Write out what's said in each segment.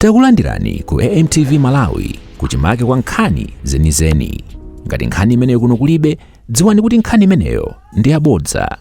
Takulandirani ku AMTV Malawi kuchimake kwa nkhani zenizeni. Ngati nkhani imeneyo kuno kulibe, dziwani kuti nkhani imeneyo ndi yabodza.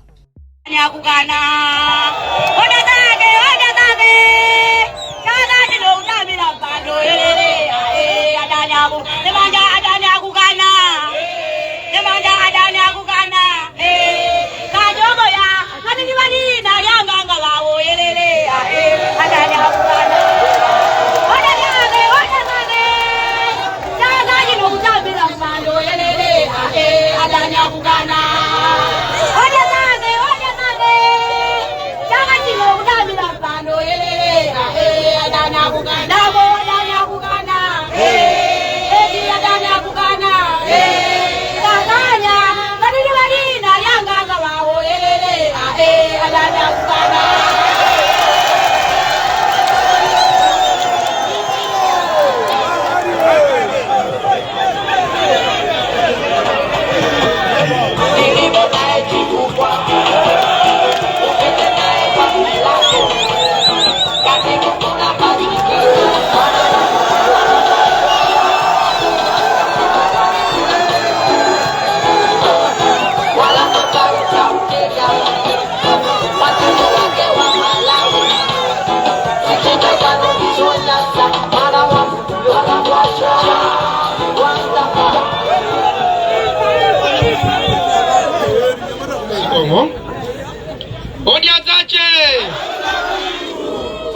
Odia zache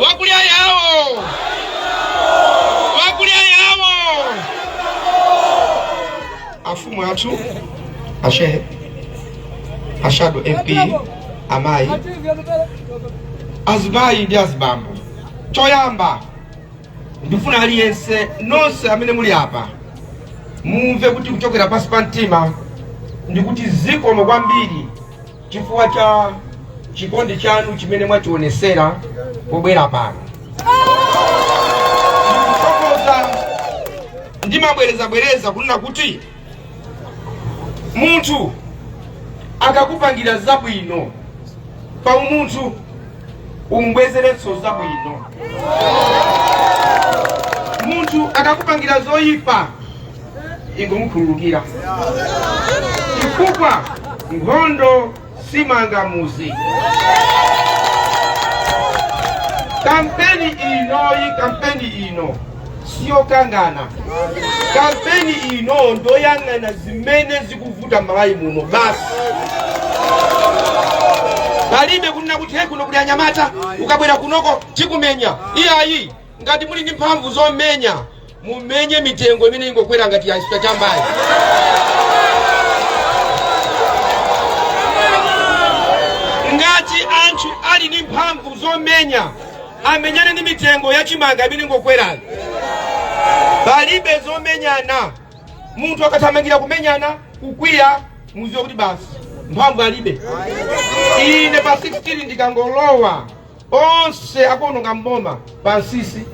wakulia yao afumu atu ashe ashado MP amai azibayi ndi azibambo choyamba ndifuna aliyense nonse amene muli apa mumve kuti kuchokera pasi pa mtima ndikuti zikomo kwambiri chifukwa cha chikondi chanu chimene mwachionesera pobwera pano. Ndimabwereza kunena kuti munthu akakupangira zabwino pa umunthu umbwezeretso zabwino. Munthu akakupangira zoyipa ingomukhululukira chifukwa nkhondo simangamuzi. Kampeni ino siyo kangana. Kampeni ino ndoyang'ana zimene zikuvuta Malawi muno basi. Palibe kunena kuti kuno kuli anyamata ukabwera kunoko tikumenya. Iyayi ngati muli ndi mphamvu zomenya mumenye mitengo imene ingokwera ngati ya chita chambayi. Ngati anthu ali ndi mphamvu zomenya amenyane ndi mitengo ya chimanga imene ingokwera. Palibe zomenyana. Munthu akathamangira kumenyana kukwiya muziwe kuti basi mphamvu alibe. Ine pa 16 ndikangolowa onse akononga mboma pansisi.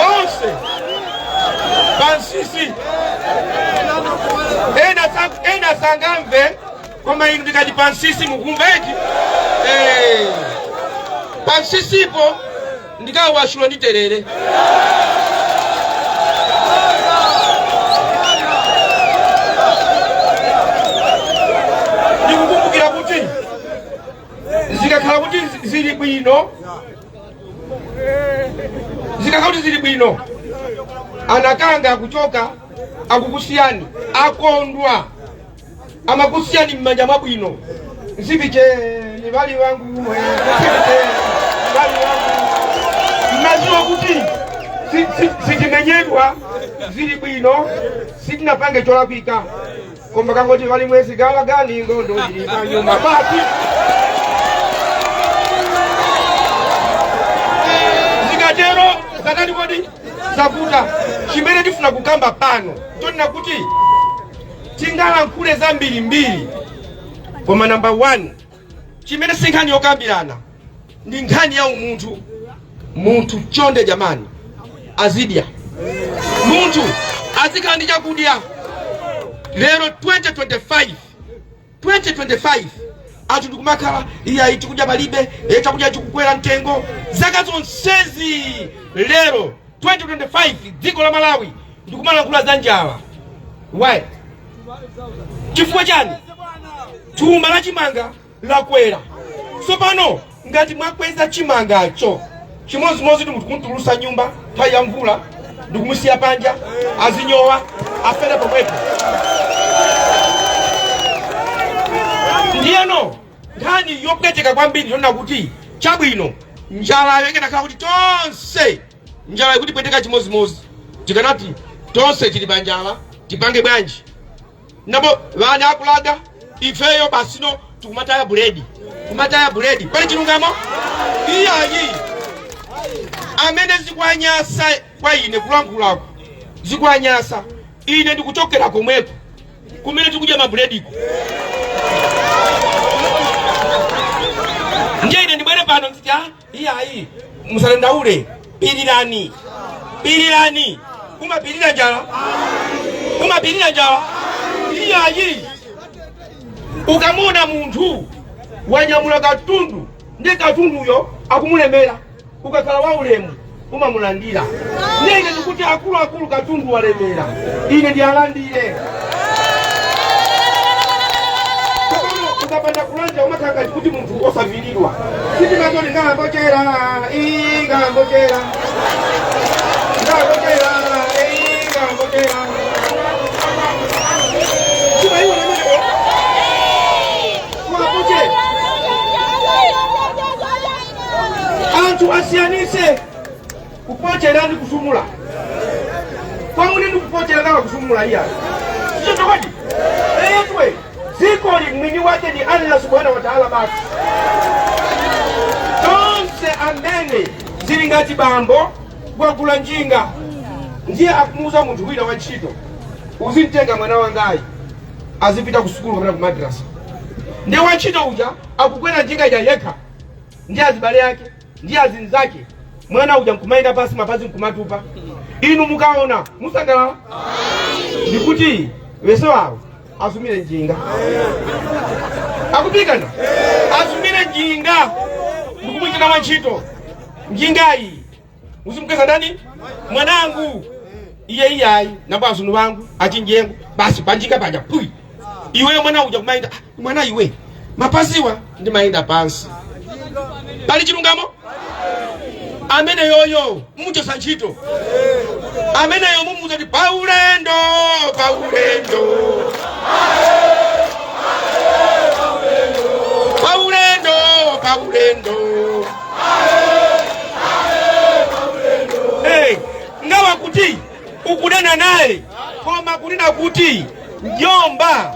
Onse pansisi. Ena sangamve koma inu ndikati pansisi mukumveki. Pansisipo ndikawashulo nditerere. Ndikukumbukira kuti zikakhala kuti zili bwino anakanga akuchoka akukusiyani akondwa amakusiyani mmanja mabwino nsibiche ni bali wangu mnaziwa kuti sitimenyedwa zili bwino sitinapange cholakwika koma kangoti bali mwezi gala gani ngondo ili panyuma basi zikatero zakati kodi zakuta chimene tifuna kukamba pano tonena kuti tingala nkule za mbiri koma number 1 chimene sinkhani yokambirana ndi nkhani ya munthu chonde jamani azidya munthu azikhala ndi chakudya lero 2025 ati ndikumakhala iya tikuja palibe takuja chikukwera mtengo zaka zonsezi. Lero 2025 dziko la Malawi ndikumalankhula za njala. Why? Chifukwa chani? Thumba la chimanga lakwera. Tsopano ngati mwakweza chimangacho chimozimozi ndikuntulusa nyumba nthawi ya mvula ndikumusiya panja azinyowa afere pomwepo. Ndiyeno nkhani yopweteka kwambiri yona kuti chabwino njala yekenakhala kuti tonse njala ikuti pweteka chimozimozi tikanati tonse tili pa njala tipange bwanji nabo vana akulaga ifeyo basino tikumataya buledi kumataya buledi pali chilungamo iyayi amene zikwanyasa kwa ine kulankhulako zikwanyasa ine ndikuchokera komweko kumene tikudya mabulediko. Nje ine ndibwere pano nditi iyayi musalendaule pirirani kumapirira njala iyayi. Ukamuna munthu wanyamula katundu ndi katunduyo akumulemera ukakhala wa ulemu umamulandira. Ine ndikuti akulu katundu walemera ine ndialandire. Ukapanda kulanja umatanga kuti munthu osaviridwa kuti matoni ngambochera ngambochera anthu asiyanise kupochera ndi kusumula. Kwamune ndi kupochera kama kusumula iya sicho chokoti eyetwe ziko mwini wake ni Allah subhanahu wa ta'ala. Basi tonse amene zili ngati bambo gwagula njinga ndiye akumuza munthu wina wa ntchito uzimtenga mwana wangayi azipita ku sukulu kapena ku madrasa. Ndiye wa ntchito uja akukwera njinga ija yekha ndiye azibale yake ndiye azinzake mwana uja nkumayenda pasi mapazi nkumatupa. Inu mukaona musangalala ndikuti weso wawo asumire njinga akupikana asumire njinga ndikumuchita wa ntchito njingayi uzimukeza ndani mwanangu iyayi nabo asunu wangu achinjengo basi panjinga paja pui iwe mwana uja kumayenda mwana iwe mapasiwa ndi mayenda pansi pali chilungamo. Amene yoyo muchosa ntchito amene yo mumuza ndi paulendo ngawa kuti ukunena naye koma kunena kuti njomba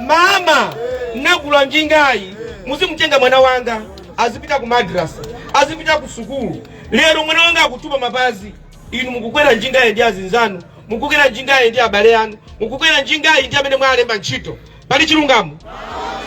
mama nagula njingayi muzimtenga mwana wanga azipita ku madrasa azipita ku sukulu. Lero mwana wanga akutupa mapazi inu mukukwera njingayi ndi azinzanu mukukwera njingayi ndi abale anu mukukwera njingayi ndi amene mwalemba ntchito. Pali chilungamo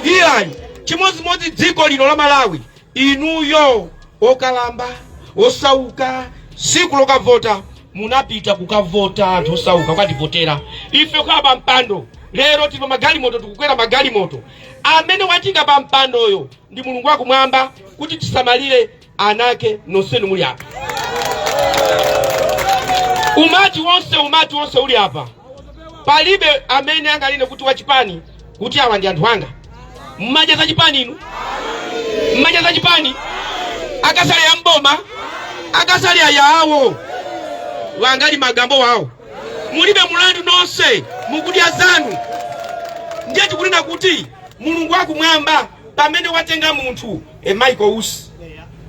iyayi chimozimozi dziko lino la Malawi inuyo okalamba osauka siku lokavota munapita kukavota anthu osauka kwativotera ife kwa pampando. Lero tiva magalimoto tikukwera magalimoto amene watinga pampandoyo ndi Mulungu wakumwamba kuti tisamalire anake nonsenu muli apa. Umati wonse uli apa palibe amene angaline kuti wachipani kuti awa ndi anthu anga. Mmaja za chipani inu mmaja za chipani akasali ya mboma akasali ya yawo wangali magambo wawo mulibe mulandu nonse mukudya zanu. Ndiye tikunena kuti Mulungu wakumwamba pamene watenga munthu Michael Usi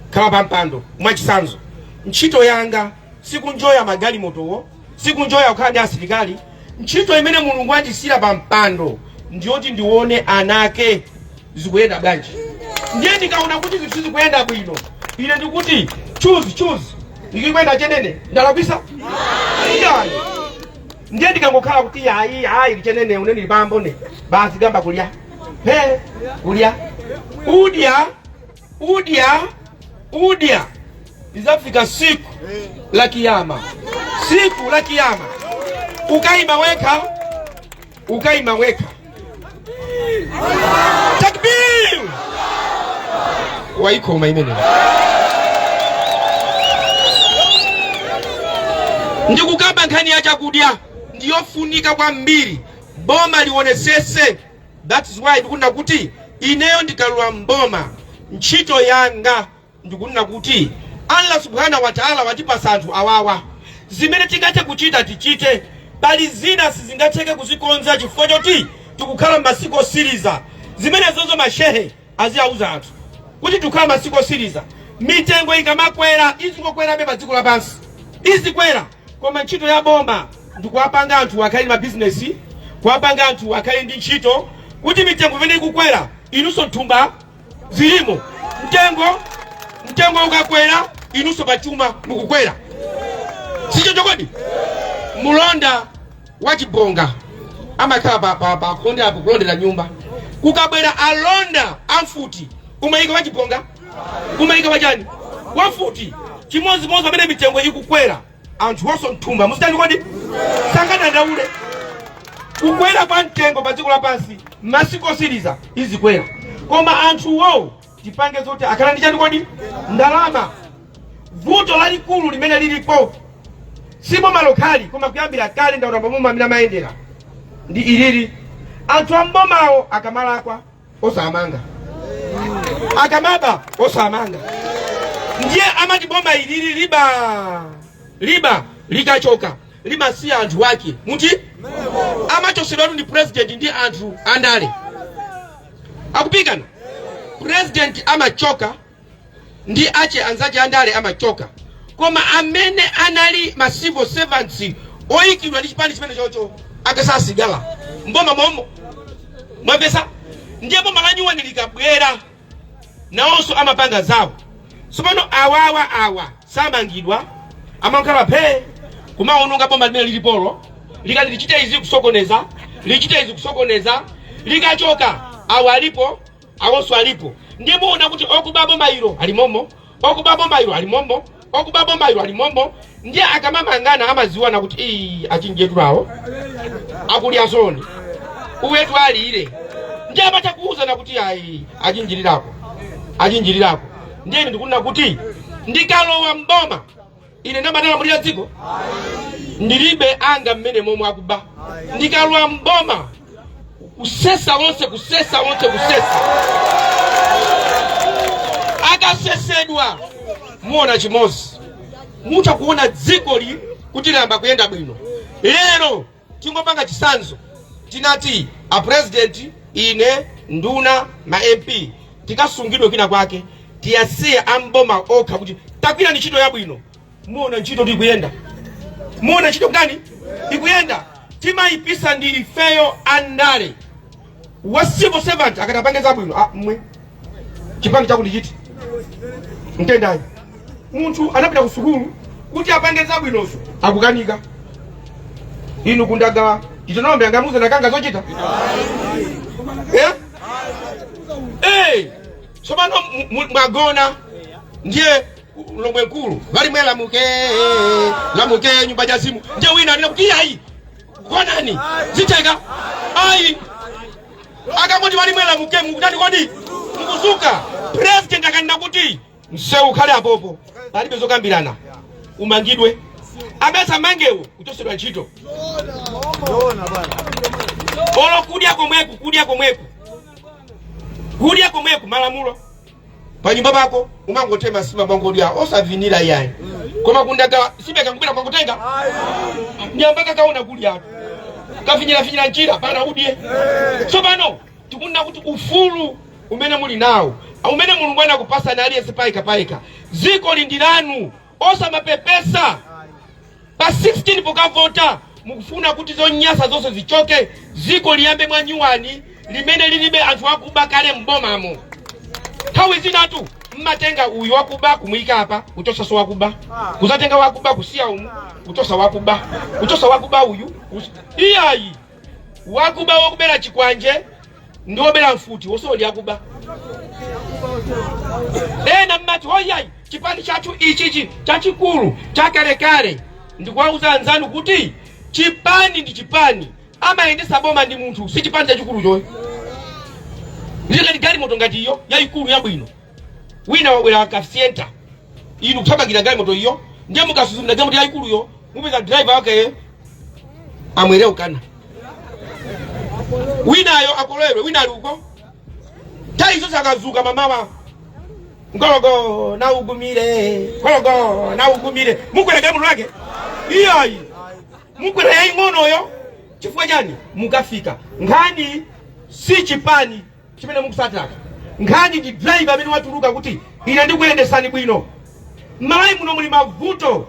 kama pampando mwachisanzo ntchito yanga sikunjoya magalimotowo sikunjoya kukhala ndi asilikali. Ntchito imene Mulungu andisira pampando ndiyoti ndione anake zikuyenda bwanji. Ndiye ndikaona kuti zinthu zikuyenda bwino ine ndikuti choose ndikwenda chenene ndalakwisa iyayi. Ndiye ndikangokhala kuti hayi chenene unene libambo ne basi gamba kulya udya izafika siku la kiyama ukaima weka takbir waikoma imene ndikukamba nkhani ya chakudya ndiyofunika kwambiri boma liwonesese. That is why ndikunena kuti ineyo ndikalowa mboma ntchito yanga ndikunena kuti Allah subhanahu wa ta'ala watipasa anthu awawa zimene tingathe kuchita tichite, pali zina sizingatheke kuzikonza chifukwa choti tikukhala masiku osiriza. Zimene zozo mashehe aziyauza anthu kuti tikukhala masiku osiriza, mitengo ikamakwera izingokwera pa dziko lapansi izikwera, koma ntchito ya boma ndikuwapanga anthu akhale ma business, kuwapanga anthu akhale ndi ntchito kuti mitengo imene ikukwera inunso thumba zilimo. Mtengo ukakwera inunso pachuma mukukwera. Sicho chokodi mulonda wachibonga amakhala pa konde apo kulondera nyumba, kukabwera alonda amfuti umayika wachibonga umayika wachani wafuti chimozimozi amene mitengo ikukwera anthu onso mthumba musitani kodi sangana ndaule kukwera kwa mtengo pa dziko lapansi masiku osiriza izikwera, koma anthu wo tipange zoti akhala ndi chani kodi ndalama. Vuto lalikulu limene lilipo sibo malokhali koma kuyambira kale ndaona boma amene amayendera ndi ilili, anthu ambomawo akamalakwa osamanga akamaba osamanga, ndiye amati boma ilili liba likachoka limasiya anthu wake muti amachosedwa ndi president ndi anthu andale akupikana. President amachoka ndi ache anzache andale amachoka, koma amene anali ma civil servants oyikidwa ndi chipani chimene chocho akasasigala mboma momo mwapesa, ndiye boma lanyuwa likabwera nawonso amapanga zawo. Sopano awa samangidwa amankhala phe kumaononga boma limene lilipolo likati lichite izi kusokoneza likachoka awa alipo awonso alipo. Ndiye muona kuti okuba boma ilo alimomo, okuba boma ilo alimomo, okuba boma ilo alimomo. Ndiye akamamangana amaziwana kuti achinjetulawo akuli azoni uwetu alire, ndiye amatakuuza na kuti achinjirirako. Ndiye ndikunena kuti ndikalowa mboma ine ndamatala mulira dziko ndilibe anga mmene momwe akuba. Ndikalowa mboma kusesa wonse akasesedwa muona chimozi mucha kuona dziko li kuti lamba kuyenda bwino. Lero tingopanga chisanzo tinati a president ine nduna ma MP tikasungidwe kina kwake tiyasiye amboma okha kuti takwira ni ntchito yabwino. Muona ntchito tikuyenda, muona ntchito ngani ikuyenda. Timayipisa ndi ifeyo andale wa civil servant akatapangeza bwino mwe chipani chakuti chiti mtendayi munthu anapita ku sukulu kuti apangeza bwinoso akukanika. Inu kundaga titonombe angamuze nakanga zochita sopano mwagona ndiye lomwe nkulu valimwe lamuke nyumba ja simu ndiye wina alina kuti ayi konani ziteka ayi akangoti valimwe lamuke mukutani kodi mukuzuka. President akanena kuti mseu khale apopo palibe zokambirana umangidwe abesa mangewo kutosedwa ntchito olo kudya komweku malamulo pa nyumba pako umangotema sima mwangodya osavinira yayi koma kundaga sibe kangubira mwangotenga nyambaka kaona kudya kafinyira njira pana udye. Tsopano tikunena kuti ufulu umene muli nawo umene Mulungu anakupasa na aliyense paika ziko lindilanu osamapepesa pa 16 pokavota mukufuna kuti zonyasa zonse zichoke ziko liyambe mwanyuwani limene lilibe anthu akuba kale mbomamo. Nthawi zinatu mmatenga uyu wakuba kumuyika apa kuchosa so wakuba kuzatenga wakuba kusiya umu kuchosa wakuba uyu iyayi wakuba wokubera chikwanje ndiwobera mfuti wosoli akuba ena mmati hoyayi chipani chathu ichichi chachikulu chakalekale. Ndikuwauza anzanu kuti chipani ndi chipani amayendesa boma ndi munthu si chipani chachikulu choyo ndikati gari moto ngati iyo yayikulu yabwino wina wabwera kafyenta inu kuthamangira galimoto iyo ndiye mukasuzumira galimoto yayikulu yo mupeza driver wake amwere ukana winayo akolewe wina ali uko taizo sakazuka mamawa ngologo na ugumire mukwera galimoto lake iyayi mukwera yaying'ono yo chifukwa chani mukafika nkhani si chipani chimene mukusataka nkhani ndi driver amene watuluka kuti ine ndikuyendesani bwino malayi muno muli mavuto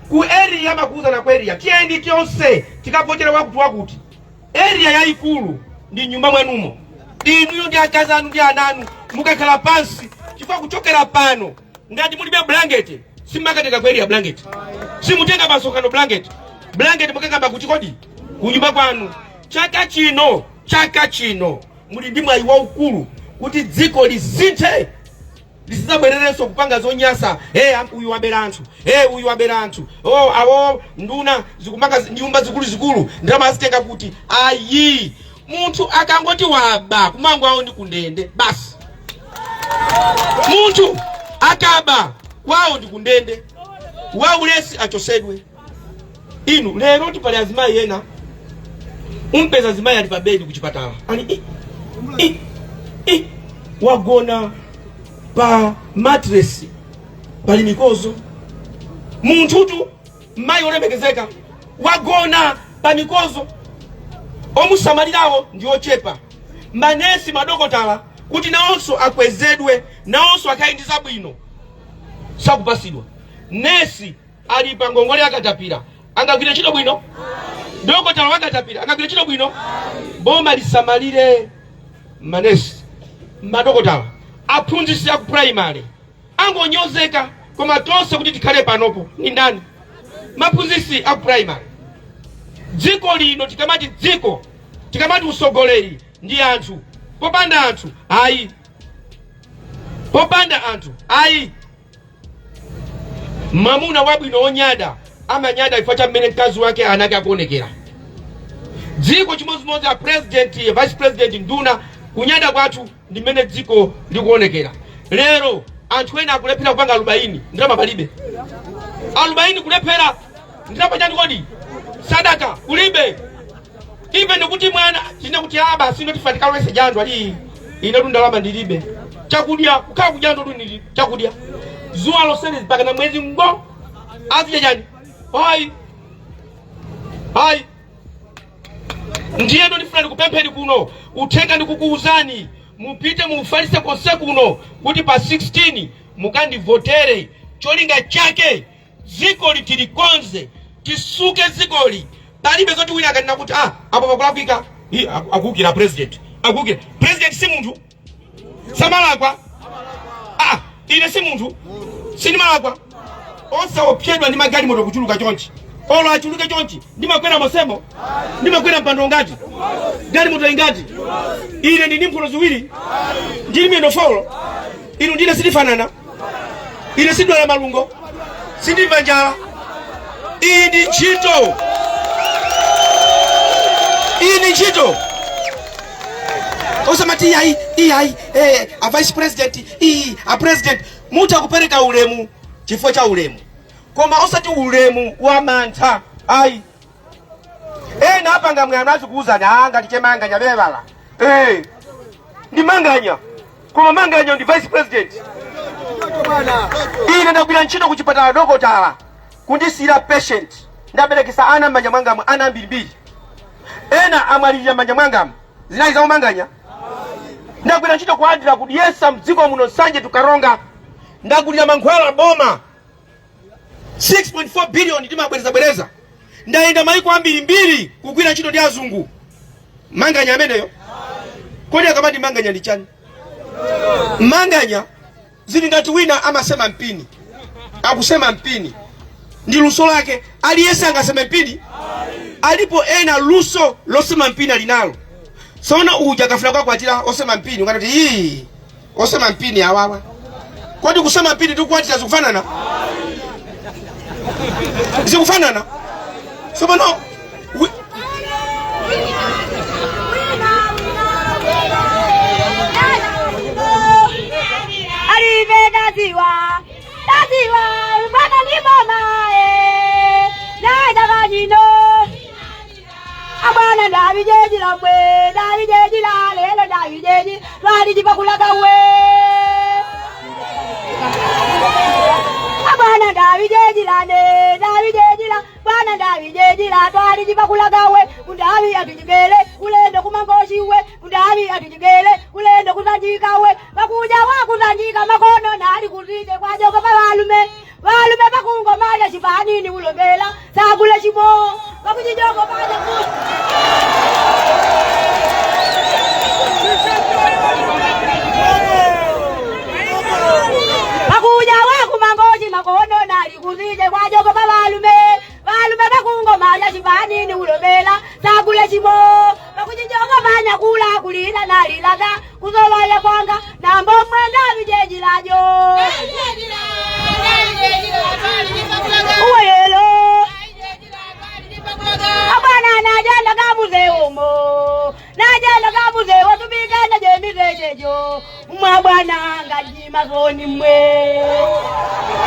ku area makuza na ku area tiyendi tionse tikapochera wakuti area yayikulu ndi nyumba mwenumo inuyo ndi akazi anu ndi ananu mukakhala pansi chifukwa kuchokera pano ngati mulibe blanket simmakatenga ku area blanket simutenga masokano blanket mukakamba kuti kodi kunyumba kwanu chaka chino muli ndi mwayi waukulu kuti dziko lisinthe lisizabwererenso kupanga zonyasa uyu wabera anthu awo nduna zikumanga nyumba zikulu ndalama azitenga kuti ayi munthu akangoti waba kumango awo ndi kundende basi munthu akaba kwawo ndi kundende waulesi achosedwe inu lero tipali azimayi ena umpeza azimayi ali pa bedi kuchipatala ani wagona pa matress pali mikozo munthutu mayi olemekezeka wagona pa mikozo omusamalirawo ndi ochepa manesi madokotala kuti nawonso akwezedwe nawonso akayindiza bwino sakupasidwa nesi ali pa ngongole yakatapira angagwira ntchito bwino dokotala wakatapira angagwira ntchito bwino boma lisamalire manesi madokotala aphunzitsi aku primary angonyozeka koma tonse kuti tikhale panopo ni ndani maphunzitsi aku primary dziko lino tikamati usogoleri ndi anthu popanda anthu mamuna wabwino onyada amanyada chifukwa cha mmene mkazi wake anake akuonekera dziko chimodzimodzi a president vice president nduna kunyada kwathu ndi mmene dziko likuonekera lero anthu ena akulephera kupanga alubaini ndalama palibe alubaini kulephera ndalama chani kodi sadaka kulibe ibe ndikuti mwana china kuti aba sino tifatikalwese jando ali ine ndalama ndilibe chakudya kukhala kujando ndi chakudya zuwa losene mpaka na mwezi ngo azija jani hai ndiye ndo ndifuna ndikupempheni kuno uthenga ndikukuuzani mupite mufalise konse kuno kuti pa 16 mukandivotere cholinga chake dziko litilikonze tisuke dzikoli palibe zoti wina akanena kuti apo pakulakwika akukira president si munthu samalakwa ine si munthu sinimalakwa osaopyedwa ndi magalimoto kuchuluka chonchi olo achuluke chonchi ndimakwera mosemo ndimakwera mpando ngati galimoto ingati ine ndini mphuno ziwiri ndili miyendo faulo inu ndine sitifanana ine sidwala malungo sindimva njala iyi ndi ntchito osamati iyayi a vice president a president muta kupereka ulemu chifukwa cha ulemu koma osati ulemu wa mantha ayi ena apanga mwana azikuuzani ngati chemanganya bevala ndi manganya koma manganya ndi vice president ine ndagwira ntchito ku chipatala dokotala kundisira patient ndaberekesa ana m'manja mwangamu ana mbirimbiri ena amwalirira m'manja mwangamu zinayi za manganya ndagwira ntchito kuadira kudiyesa mdziko muno sanje tukaronga ndagulira mankhwala boma 6.4 billion ndimabwereza ndayenda maiko ambirimbiri kugwira ntchito ndi azungu manganya ameneyo kodi akamati manganya ndi chani manganya zili ngati wina amasema mpini akusema mpini ndi luso lake aliyese angasema mpini alipo ena luso losema mpini alinalo sona uja kafuna kwa kwatira osema mpini ukanati osema mpini awawa kodi kusema mpini tukukwatira zikufanana zikufanana so no ive taziwa mwana ni mamae naja vajino abana ndavijeji la mwe ndavijeji la lelo ndavijeji lwali jipakulaga we abana ndavijeji la ne ndavijeji la bana ndavijeji la twali jipakulaga we undavi atujigele ulendo kumangoshi we undavi atujigele ulendo kutanjika we bakuja wakutanjika makono nali kuzije kwa jogo balume bakungo mala shibani ni ulombela sagule shimo bakujijogo baja ku bakuja wakumangoshi makono nali kuzije kwa jogo balume bakungo mala shibani ni ulombela sagule shimo bakujijogo banya kula kulila nalilaga kuzola kwanga nambo mwenda vijeji lajo uwelo abana najenda kabuze umo najenda kabuze watubigana jemizejejo umabwana ngajima zoni mwe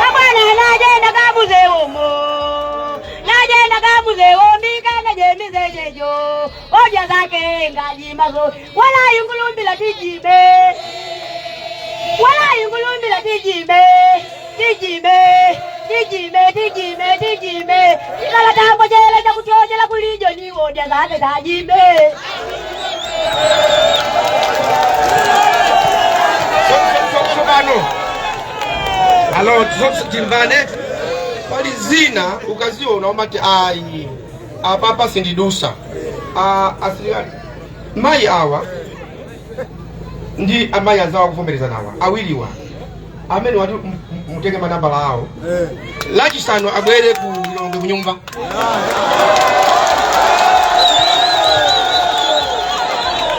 abana najenda kabuze umo najenda kabuze ombigana jemizejejo oja zake ngajima zoni wala yungulumbila tijime kala tambo jele ja kuchojela kulijo ni odia zake tajime Sobano alo timbane pali zina ukazio unaomati ai apapa sindidusa asiriani mai awa ndi amai azawa kuvomereza nawa awiliwa amene watu mutenge manamba lao lachisano abwere ku nyumba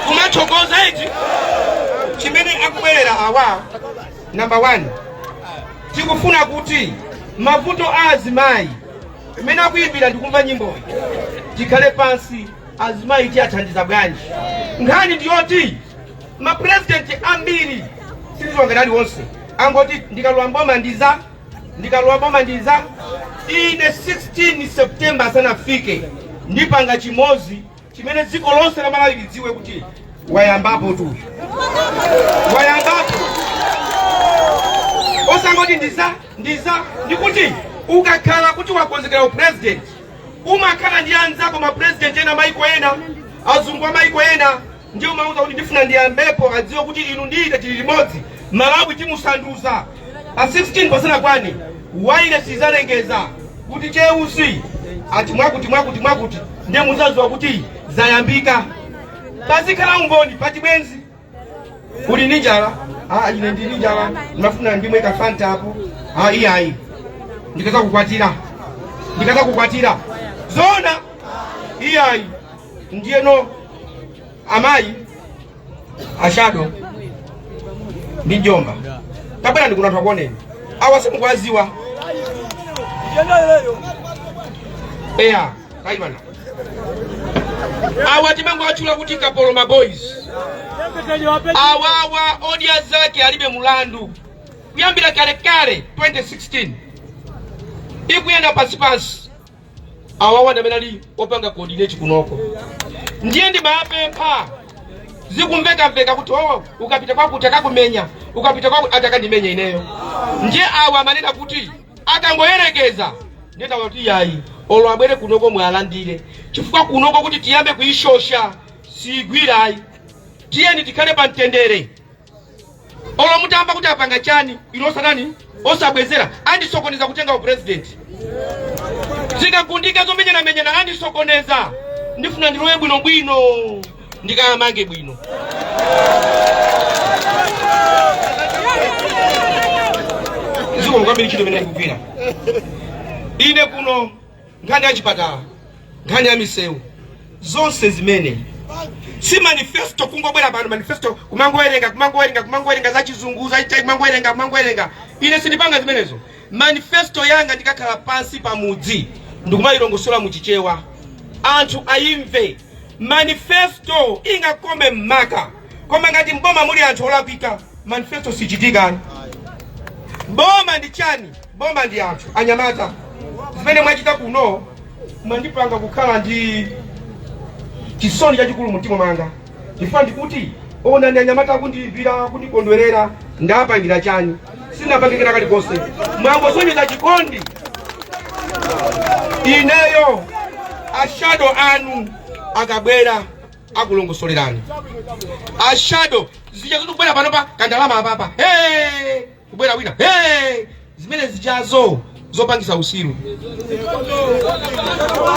kumachogoza eti chimene akubwerera awa number 1 tikufuna kuti mavuto azimayi imene akuyimbira ndikumva nyimbo tikhale pansi azimayi tiyathandiza bwanji nkhani ndiyoti mapresidenti ambiri sizongerali wonse angoti ndikalwamboma ndiza ine 16 September sanafike ndipanga chimozi chimene dziko lonse la Malawi lidziwe kuti wayambapo tu wayambapo osangoti ndiza ndikuti ukakhala kuti wakonzekera upresident umakhala ndi anzako mapresident ena maiko ena azungu wa maiko ena ndiyo mauza kuti ndifuna ndiyambepo adziwe kuti inu ndiite tili limodzi Malawi timusanduza a 16% kwani waile sizalengeza kuti cheusi ati mwakuti ndiye muzaziwa kuti zayambika pazikhala umboni pati bwenzi uli ninjala ine ndi ninjala ndimafuna ndimweka fanta hapo iyayi ndikaza kukwatira zona iyayi ndiyeno amayi ashado ndi njomba kabela ndikuna twakoneni awa simukwaziwa eya kaimana awa timango achula kuti Kapoloma boys awawa odia zake alibe mulandu kuyambira kale 2016 ikuyenda pasipasi awawa ndamenali opanga coordinate kunoko ndiye ndi mapempha zikumveka kuti ukapita kwa kuti akakumenya ukapita kwa atakandimenya ineyo ndiye awa manena kuti akangoyerekeza ndeta wati yayi olo abwere kunoko mwalandire chifukwa kunoko kuti tiyambe kuishosha sigwirayi tiyeni tikhale pa mtendere olo mutamba kuti apanga chani ilosa nani osabwezera andisokoneza kutenga upresident zikagundika zomenyana andisokoneza ndifuna ndiloye bwino ndikamange bwino ziko mkwambiri chito mene kugwira ine kuno nkhani ya chipatala nkhani ya misewu zonse zimene si manifesto kungobwera pano manifesto kumangowerenga za chizungu za itai kumangowerenga ine sindipanga zimenezo manifesto yanga ndikakhala pansi pa mudzi ndikumayilongosola muchichewa anthu ayimve manifesto ingakome mmaka koma ngati mboma muli anthu olakwika manifesto sichitika Boma ndi chani? Boma ndi anthu anyamata. Zimene mwachita kuno mwandipanga kukhala ndi chisoni chachikulu mtima mwanga. Chifukwa ndikuti ona ndi anyamata kundiimbira kundikondwerera ndapangira chani. Sinapangikira kalikonse. Mwangosonyeza chikondi. Ineyo ashado anu akabwera akulongosolerani. Ashado zija kubwera panopa kandalama apapa. Hey! Kubwera wina. Hey! Zimene zijazo zopangisa usiru.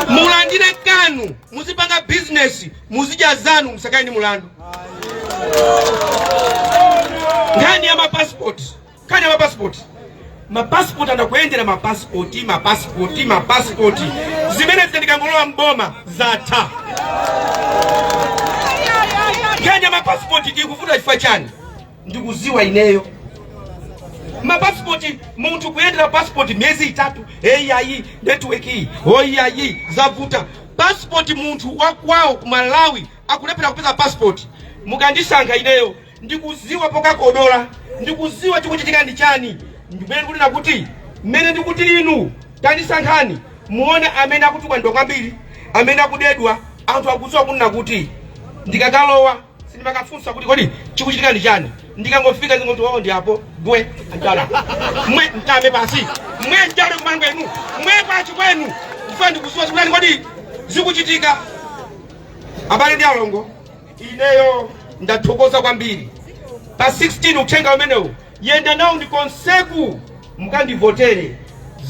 Mulandire kanu, muzipanga business, muzija zanu msakaini mulandu. Ngani ya mapassport. Kani ya mapassport. Mapassport anakuendera mapassport. Zimene zitandikangolowa mboma zata. Ngani ya mapassport ikufuta chifukwa chani? Ndikuziwa ineyo. Mapassport muntu kuyendera passport miezi 3 ayi network hii ayi zavuta passport muntu wakwao ku Malawi akulepera kupeza passport mukandisanga ineyo ndikuziwa poka kodola ndikuziwa chikuchitika ndi chani ndimene kuti nakuti mmene ndikuti inu tandisankhani muone amene akutukwa ndonga mbiri amene akudedwa anthu akuziwa kuti nakuti ndikakalowa sindimakafunsa kuti kodi chikuchitika ndi chani ndikangofika zingoti wao ndi hapo gwe antala mwe ntame pasi mwe njalo kumanga inu mwe pachi kwenu mfandi kusuwa sikulani kodi zikuchitika abale ndi alongo ineyo ndathokoza kwambiri pa 16 uthenga umenewo yenda nawo ndi konseku mukandivotere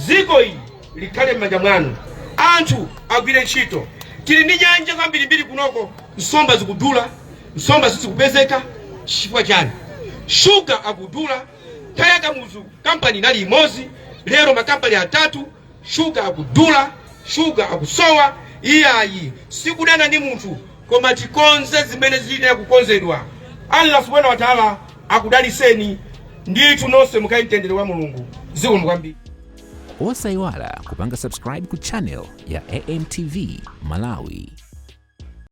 ziko ili likhale m'manja mwanu anthu agwire ntchito tili ndi nyanja zambirimbiri kunoko nsomba zikudula nsomba sizikupezeka chifukwa chani sugar akudula kaya muzu kampani nali imozi lero makampani atatu sugar akudula sugar akusowa iyayi sikudana ndi munthu koma tikonze zimene zili kukonzedwa Allah subhanahu wa ta'ala akudaliseni ndithu nonse mukaitendere wa Mulungu zikomo kwambiri. Osayiwala kupanga subscribe ku channel ya AMTV Malawi.